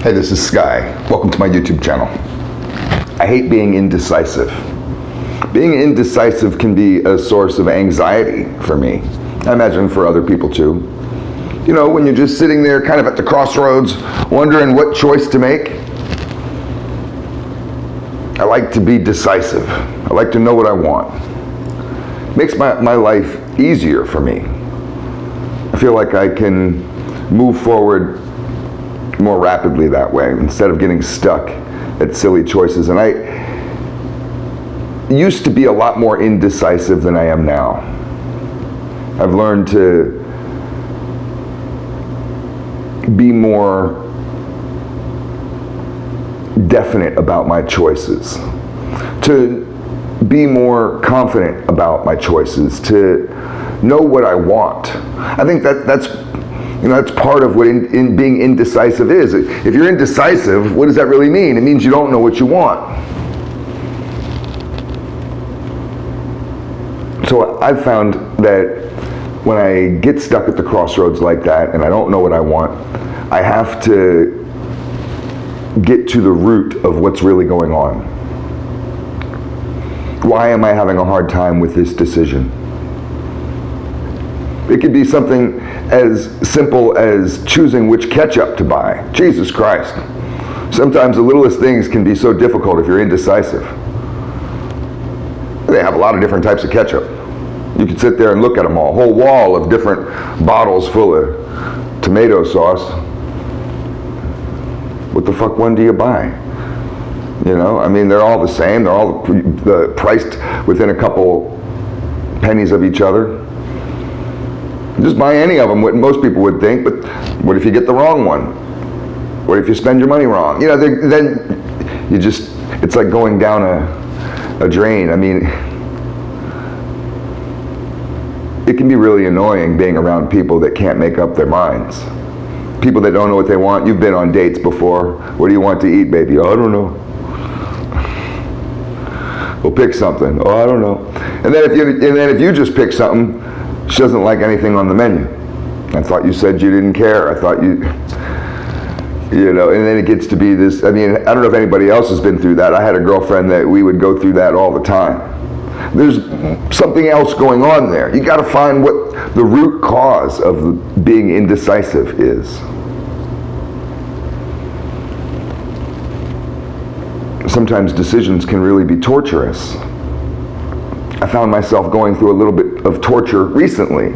Hey, this is Sky. Welcome to my YouTube channel. I hate being indecisive. Being indecisive can be a source of anxiety for me. I imagine for other people too. You know, when you're just sitting there kind of at the crossroads, wondering what choice to make. I like to be decisive. I like to know what I want. It makes my life easier for me. I feel like I can move forward more rapidly that way instead of getting stuck at silly choices. And I used to be a lot more indecisive than I am now. I've learned to be more definite about my choices, to be more confident about my choices, to know what I want. I think that's part of what in being indecisive is. If you're indecisive, what does that really mean? It means you don't know what you want. So I've found that when I get stuck at the crossroads like that and I don't know what I want, I have to get to the root of what's really going on. Why am I having a hard time with this decision? It could be something as simple as choosing which ketchup to buy. Jesus Christ. Sometimes the littlest things can be so difficult if you're indecisive. They have a lot of different types of ketchup. You could sit there and look at them all. A whole wall of different bottles full of tomato sauce. What the fuck one do you buy? You know, I mean, they're all the same. They're all priced within a couple pennies of each other. Just buy any of them, what most people would think, but what if you get the wrong one? What if you spend your money wrong? You know, then you just, it's like going down a drain. I mean, it can be really annoying being around people that can't make up their minds. People that don't know what they want. You've been on dates before. What do you want to eat, baby? Oh, I don't know. Well, pick something. Oh, I don't know. And then if you just pick something, she doesn't like anything on the menu. I thought you said you didn't care. I thought you know, and then it gets to be this, I mean, I don't know if anybody else has been through that. I had a girlfriend that we would go through that all the time. There's something else going on there. You gotta find what the root cause of being indecisive is. Sometimes decisions can really be torturous. I found myself going through a little bit of torture recently.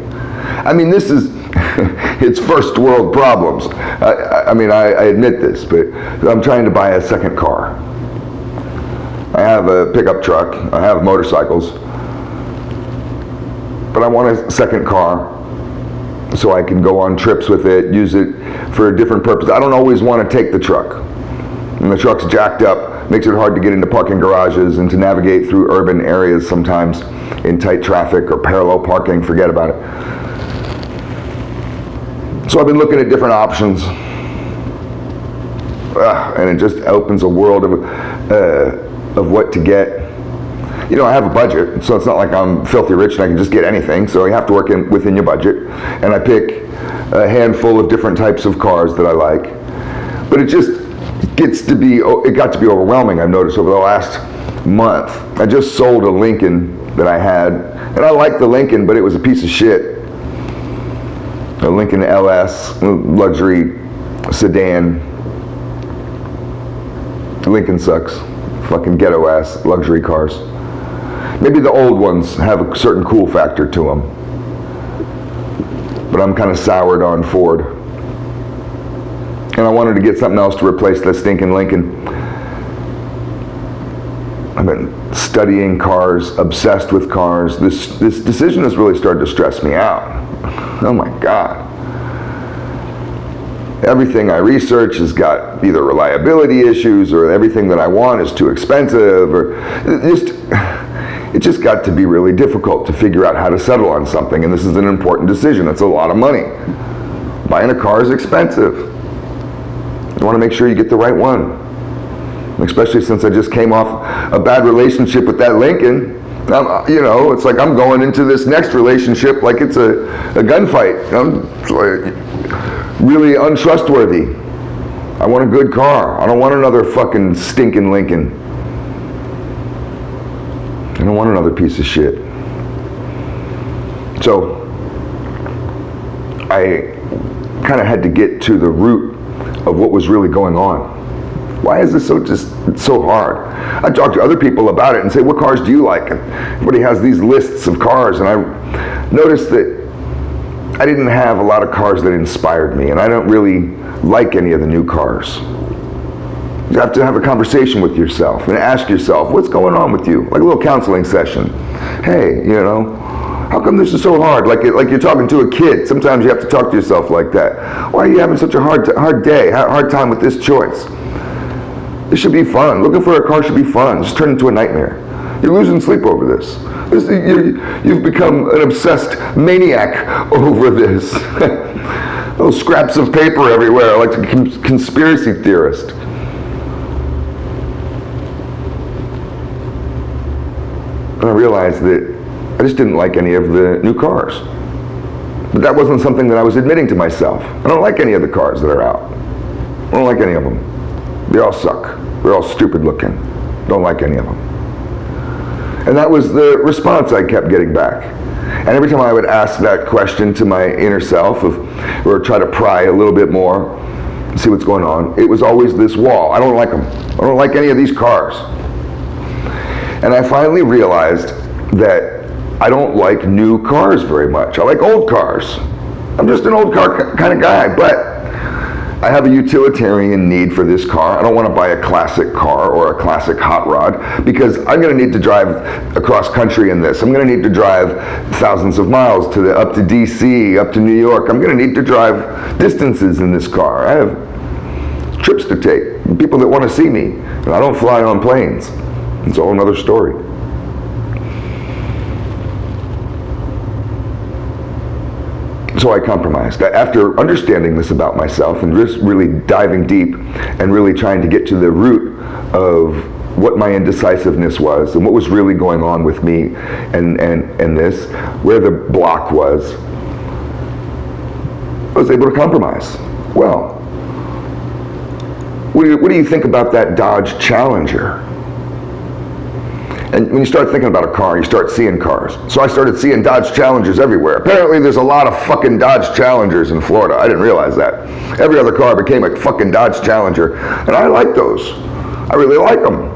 I mean, this is, it's first world problems. I mean, I admit this, but I'm trying to buy a second car. I have a pickup truck, I have motorcycles, but I want a second car so I can go on trips with it, use it for a different purpose. I don't always want to take the truck. And the truck's jacked up, makes it hard to get into parking garages and to navigate through urban areas sometimes in tight traffic or parallel parking, forget about it. So I've been looking at different options, and it just opens a world of what to get. You know, I have a budget, so it's not like I'm filthy rich and I can just get anything, so you have to work within your budget, and I pick a handful of different types of cars that I like, but it got to be overwhelming. I've noticed over the last month. I just sold a Lincoln that I had, and I liked the Lincoln, but it was a piece of shit. A Lincoln LS, luxury sedan. Lincoln sucks. Fucking ghetto ass luxury cars. Maybe the old ones have a certain cool factor to them, but I'm kind of soured on Ford. And I wanted to get something else to replace that stinking Lincoln. I've been studying cars, obsessed with cars. This decision has really started to stress me out. Oh my God. Everything I research has got either reliability issues or everything that I want is too expensive, or it just got to be really difficult to figure out how to settle on something. And this is an important decision. It's a lot of money. Buying a car is expensive. You want to make sure you get the right one. Especially since I just came off a bad relationship with that Lincoln. You know, it's like I'm going into this next relationship like it's a gunfight. I'm really untrustworthy. I want a good car. I don't want another fucking stinking Lincoln. I don't want another piece of shit. So I kind of had to get to the root of what was really going on. Why is this so hard? I talk to other people about it and say, what cars do you like? And everybody has these lists of cars, and I noticed that I didn't have a lot of cars that inspired me, and I don't really like any of the new cars. You have to have a conversation with yourself and ask yourself, what's going on with you? Like a little counseling session. Hey, you know, how come this is so hard? Like you're talking to a kid. Sometimes you have to talk to yourself like that. Why are you having such a hard day, hard time with this choice? It should be fun. Looking for a car should be fun. Just turn into a nightmare. You're losing sleep over this. You've become an obsessed maniac over this. Those scraps of paper everywhere, like a conspiracy theorist. And I realized that I just didn't like any of the new cars. But that wasn't something that I was admitting to myself. I don't like any of the cars that are out. I don't like any of them. They all suck. They're all stupid looking. Don't like any of them. And that was the response I kept getting back. And every time I would ask that question to my inner self, or try to pry a little bit more, see what's going on, it was always this wall. I don't like them. I don't like any of these cars. And I finally realized that I don't like new cars very much. I like old cars. I'm just an old car kind of guy, but I have a utilitarian need for this car. I don't want to buy a classic car or a classic hot rod, because I'm going to need to drive across country in this. I'm going to need to drive thousands of miles up to DC, up to New York. I'm going to need to drive distances in this car. I have trips to take, people that want to see me, and I don't fly on planes. It's a whole other story. So I compromised. After understanding this about myself and just really diving deep and really trying to get to the root of what my indecisiveness was and what was really going on with me and this, where the block was, I was able to compromise. Well, what do you think about that Dodge Challenger? And when you start thinking about a car, you start seeing cars. So I started seeing Dodge Challengers everywhere. Apparently there's a lot of fucking Dodge Challengers in Florida. I didn't realize that. Every other car became a fucking Dodge Challenger. And I like those. I really like them.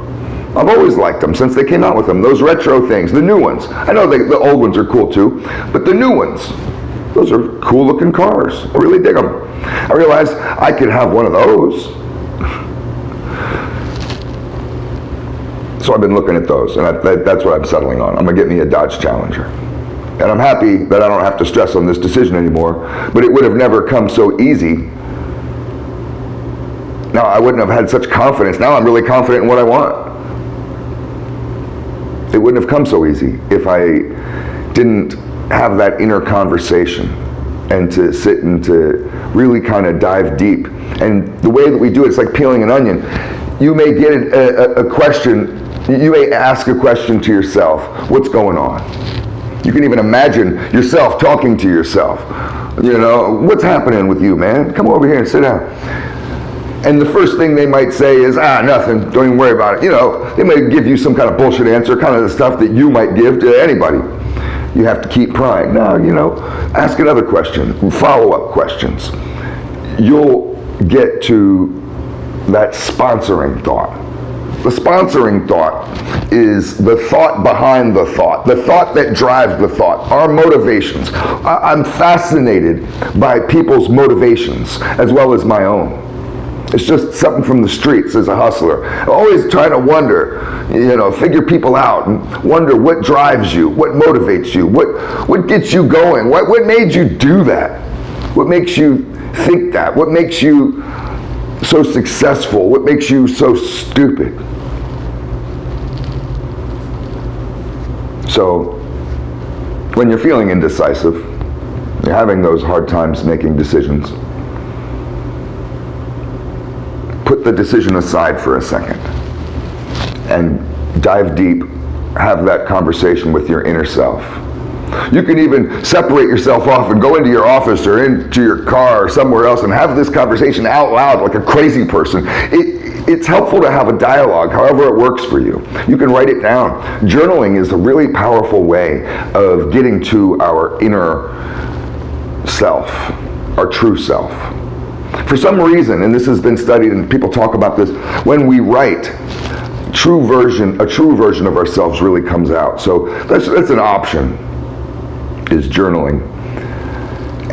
I've always liked them since they came out with them. Those retro things, the new ones. I know the old ones are cool too, but the new ones, those are cool looking cars. I really dig them. I realized I could have one of those. So I've been looking at those, and that's what I'm settling on. I'm going to get me a Dodge Challenger. And I'm happy that I don't have to stress on this decision anymore, but it would have never come so easy. Now, I wouldn't have had such confidence. Now I'm really confident in what I want. It wouldn't have come so easy if I didn't have that inner conversation and to sit and to really kind of dive deep. And the way that we do it, it's like peeling an onion. You may get a question. You may ask a question to yourself, what's going on? You can even imagine yourself talking to yourself. You know, what's happening with you, man? Come over here and sit down. And the first thing they might say is, nothing, don't even worry about it. You know, they may give you some kind of bullshit answer, kind of the stuff that you might give to anybody. You have to keep prying. Now, you know, ask another question, follow-up questions. You'll get to that sponsoring thought. The sponsoring thought is the thought behind the thought that drives the thought, our motivations. I'm fascinated by people's motivations as well as my own. It's just something from the streets as a hustler. I'm always trying to wonder, you know, figure people out and wonder what drives you, what motivates you, what gets you going, what made you do that, what makes you think that, what makes you so successful, what makes you so stupid. So when you're feeling indecisive, you're having those hard times making decisions, put the decision aside for a second and dive deep, have that conversation with your inner self. You can even separate yourself off and go into your office or into your car or somewhere else and have this conversation out loud like a crazy person. It's helpful to have a dialogue, however it works for you. You can write it down. Journaling is a really powerful way of getting to our inner self, our true self. For some reason, and this has been studied and people talk about this, when we write, a true version of ourselves really comes out. So that's an option, is journaling.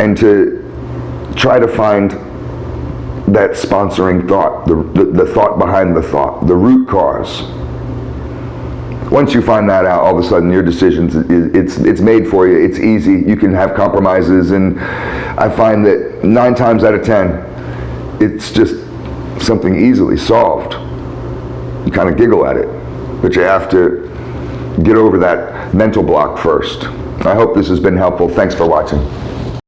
And to try to find that sponsoring thought, the thought behind the thought, the root cause. Once you find that out, all of a sudden your decisions, it's made for you, it's easy, you can have compromises, and I find that 9 times out of 10, it's just something easily solved. You kind of giggle at it, but you have to get over that mental block first. I hope this has been helpful. Thanks for watching.